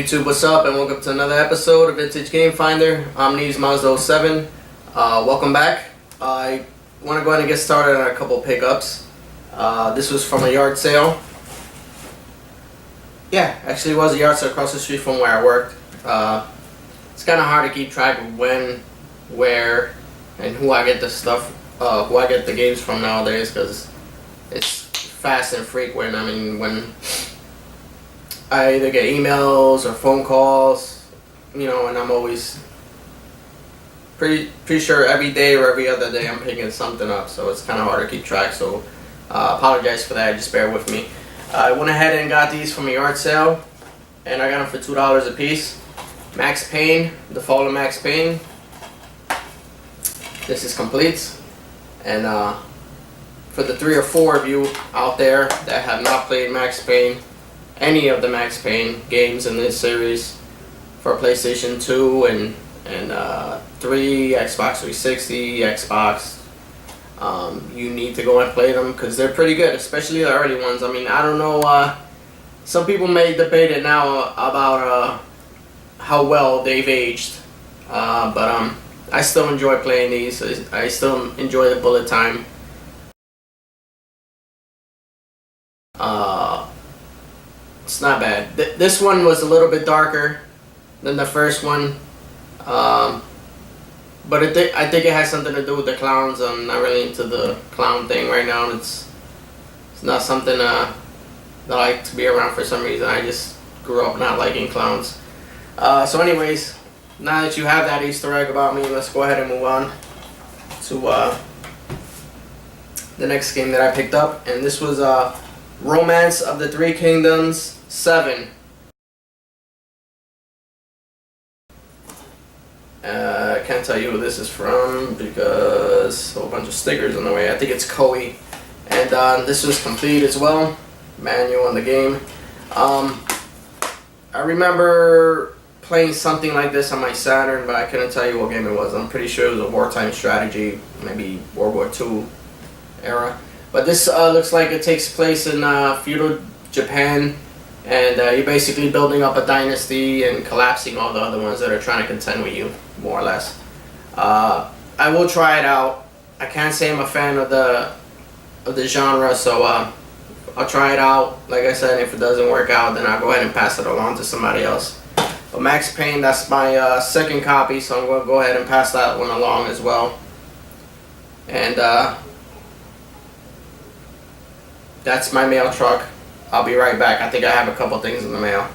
YouTube, what's up, and welcome to another episode of Vintage Game Finder. I'm Neves Mazda 07. Welcome back. I want to go ahead and get started on a couple pickups. This was from a yard sale. Yeah, actually it was a yard sale across the street from where I worked. It's kind of hard to keep track of when, where, and who I get the stuff, who I get the games from nowadays, because it's fast and frequent. I mean, when I either get emails or phone calls, you know, and I'm always pretty sure every day or every other day I'm picking something up, so it's kind of hard to keep track. So apologize for that, just bear with me. I went ahead and got these from a yard sale, and I got them for $2 a piece. Max Payne, the Fall of Max Payne. This is complete, and for the 3 or 4 of you out there that have not played Max Payne, any of the Max Payne games in this series for PlayStation 2 and 3, Xbox 360, Xbox, you need to go and play them because they're pretty good, especially the early ones. I mean, I don't know, some people may debate it now about how well they've aged, but I still enjoy playing these. I still enjoy the bullet time. It's not bad. This one was a little bit darker than the first one, but I think it has something to do with the clowns. I'm not really into the clown thing right now. It's not something that I like to be around for some reason. I just grew up not liking clowns. So anyways, now that you have that Easter egg about me, let's go ahead and move on to the next game that I picked up, and this was Romance of the Three Kingdoms 7. I can't tell you who this is from because a whole bunch of stickers on the way. I think it's Koei, and this was complete as well. Manual on the game. I remember playing something like this on my Saturn, but I couldn't tell you what game it was. I'm pretty sure it was a wartime strategy, maybe World War II era. But this looks like it takes place in feudal Japan, and you're basically building up a dynasty and collapsing all the other ones that are trying to contend with you, more or less. I will try it out. I can't say I'm a fan of the genre, so I'll try it out. Like I said, if it doesn't work out, then I'll go ahead and pass it along to somebody else. But Max Payne, that's my second copy, so I'm going to go ahead and pass that one along as well. And that's my mail truck. I'll be right back. I think I have a couple things in the mail.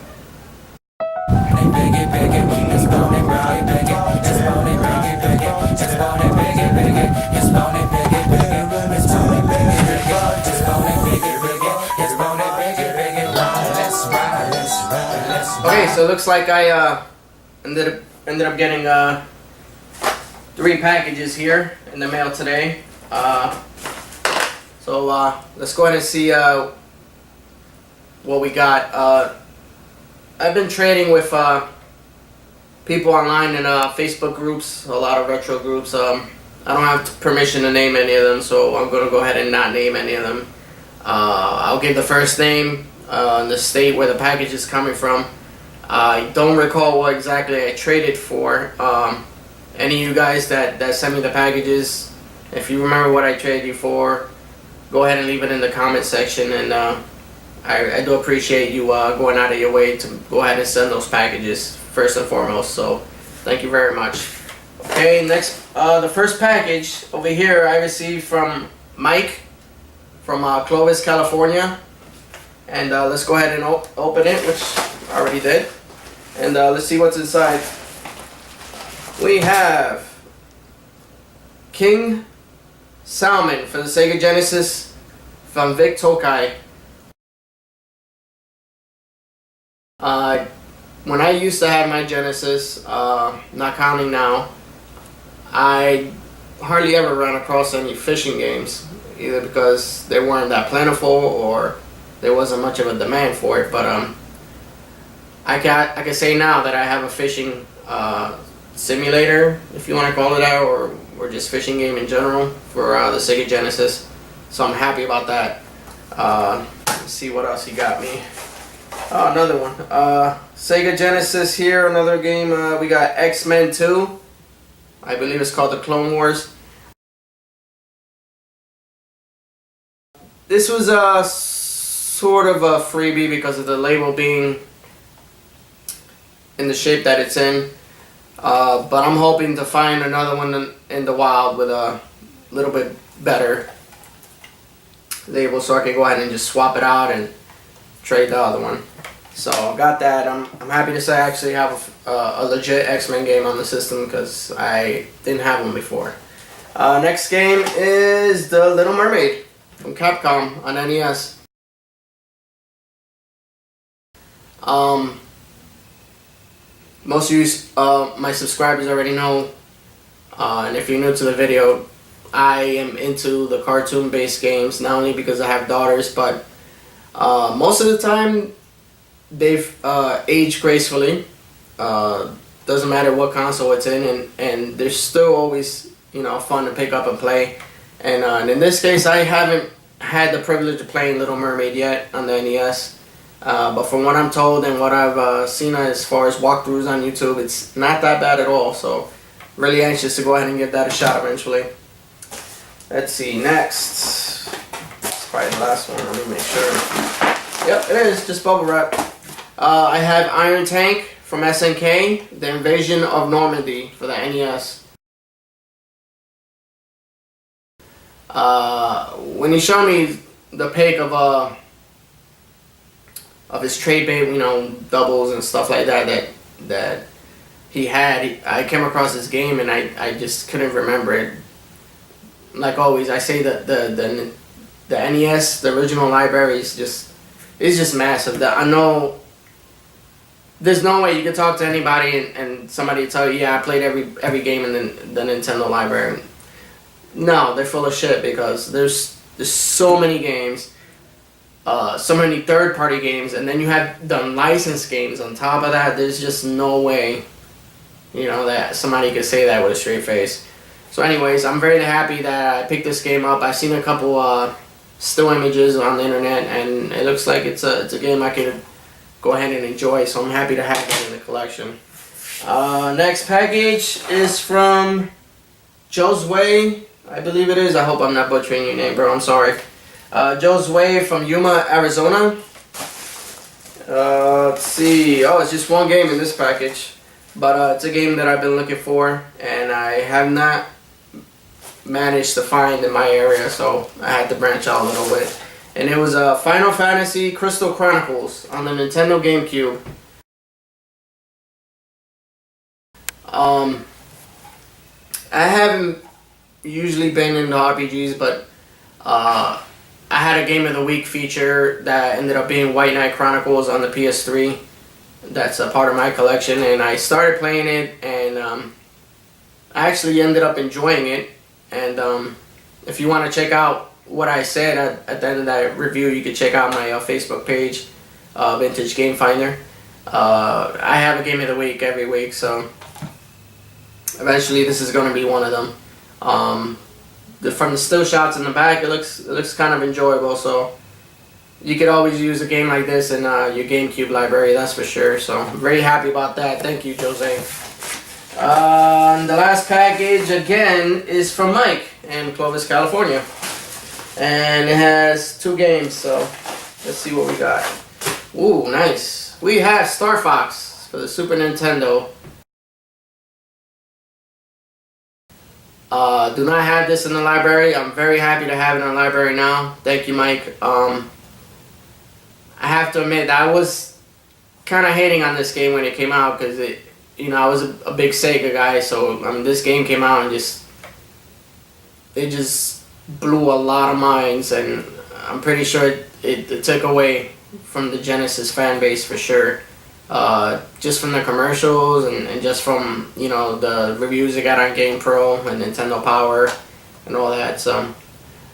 Okay, so it looks like I ended up getting 3 packages here in the mail today. So let's go ahead and see what we got. I've been trading with people online in Facebook groups, a lot of retro groups. I don't have permission to name any of them, so I'm going to go ahead and not name any of them. I'll give the first name and the state where the package is coming from. I don't recall what exactly I traded for. Any of you guys that sent me the packages, if you remember what I traded you for, go ahead and leave it in the comment section, and I do appreciate you going out of your way to go ahead and send those packages first and foremost, so thank you very much. Okay, next, the first package over here I received from Mike from Clovis, California, and let's go ahead and open it, which I already did, and let's see what's inside. We have King Salmon for the Sega Genesis from Vic Tokai. When I used to have my Genesis, not counting now, I hardly ever ran across any fishing games, either because they weren't that plentiful or there wasn't much of a demand for it. But I can say now that I have a fishing simulator, if you want to call it that, or just fishing game in general for the Sega Genesis. So I'm happy about that. Let's see what else he got me. Oh, another one. Sega Genesis here, another game. We got XMen 2. I believe it's called the Clone Wars. This was a sort of a freebie because of the label being in the shape that it's in. But I'm hoping to find another one in the wild with a little bit better label so I can go ahead and just swap it out and trade the other one. So got that. I'm happy to say I actually have a legit X-Men game on the system because I didn't have one before. Next game is The Little Mermaid from Capcom on NES. Most of you, my subscribers already know, and if you're new to the video, I am into the cartoon-based games, not only because I have daughters, but most of the time they've aged gracefully. Doesn't matter what console it's in, and they're still always, you know, fun to pick up and play. And in this case, I haven't had the privilege of playing Little Mermaid yet on the NES. But from what I'm told and what I've seen as far as walkthroughs on YouTube, it's not that bad at all. So really anxious to go ahead and give that a shot eventually. Let's see, next. It's probably the last one. Let me make sure. Yep, it is. Just bubble wrap. I have Iron Tank from SNK, The Invasion of Normandy for the NES. When you show me the pic of his trade bait, you know, doubles and stuff like that he had, I came across this game and I just couldn't remember it. Like always, I say that the NES, the original library is just massive. I know there's no way you could talk to anybody and somebody tell you, yeah, I played every game in the Nintendo library. No, they're full of shit because there's so many games. So many third-party games, and then you have the licensed games on top of that. There's just no way, you know, that somebody could say that with a straight face. So anyways, I'm very happy that I picked this game up. I've seen a couple still images on the internet, and it looks like it's a game I could go ahead and enjoy, so I'm happy to have it in the collection. Next package is from Joe's Way, I believe it is. I hope I'm not butchering your name, bro. I'm sorry. Joe's Way from Yuma, Arizona. Let's see. Oh, it's just one game in this package. But it's a game that I've been looking for, and I have not managed to find in my area, so I had to branch out a little bit. And it was Final Fantasy Crystal Chronicles on the Nintendo GameCube. I haven't usually been into RPGs, but I had a Game of the Week feature that ended up being White Knight Chronicles on the PS3. That's a part of my collection, and I started playing it, and I actually ended up enjoying it. And if you want to check out what I said at the end of that review, you can check out my Facebook page, Vintage Game Finder. I have a Game of the Week every week, so eventually this is going to be one of them. From the still shots in the back, it looks kind of enjoyable, so you could always use a game like this in your GameCube library, that's for sure. So I'm very happy about that. Thank you, Jose. The last package again is from Mike in Clovis, California, and it has 2 games. So let's see what we got. Ooh, nice. We have Starfox for the Super Nintendo. Do not have this in the library. I'm very happy to have it in the library now. Thank you, Mike. I have to admit, I was kind of hating on this game when it came out because I was a big Sega guy. So this game came out and it just blew a lot of minds, and I'm pretty sure it took away from the Genesis fan base for sure. Just from the commercials and just from the reviews it got on GamePro and Nintendo Power and all that. So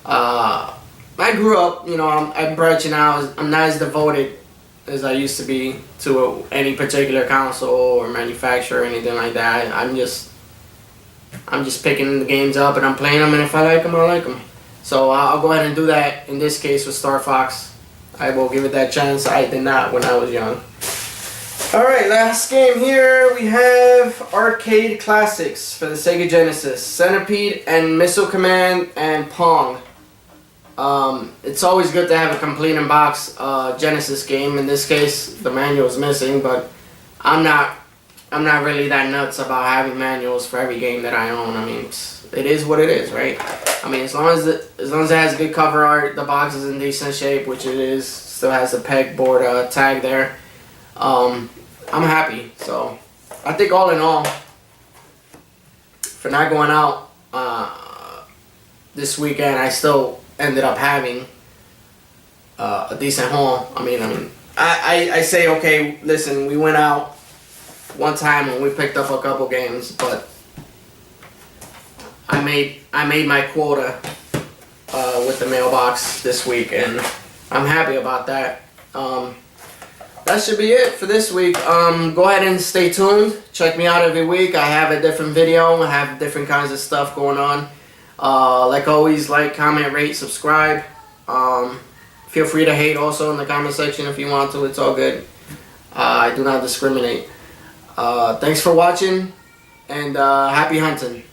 I grew up, I'm branching out. I'm not as devoted as I used to be to any particular console or manufacturer or anything like that. I'm just picking the games up and I'm playing them, and if I like them, I like them. So I'll go ahead and do that in this case with Starfox. I will give it that chance. I did not when I was young. Alright, last game here. We have Arcade Classics for the Sega Genesis. Centipede and Missile Command and Pong. It's always good to have a complete in-box Genesis game. In this case, the manual is missing, but I'm not really that nuts about having manuals for every game that I own. I mean, it is what it is, right? I mean, as long as it has good cover art, the box is in decent shape, which it is. Still has the pegboard tag there. I'm happy. So I think all in all, for not going out this weekend, I still ended up having a decent haul. I mean, I say, okay, listen, we went out one time and we picked up a couple games, but I made my quota with the mailbox this week, and I'm happy about that. That should be it for this week. Go ahead and stay tuned. Check me out every week. I have a different video. I have different kinds of stuff going on. Like always, like, comment, rate, subscribe. Feel free to hate also in the comment section if you want to. It's all good. I do not discriminate. Thanks for watching, and happy hunting.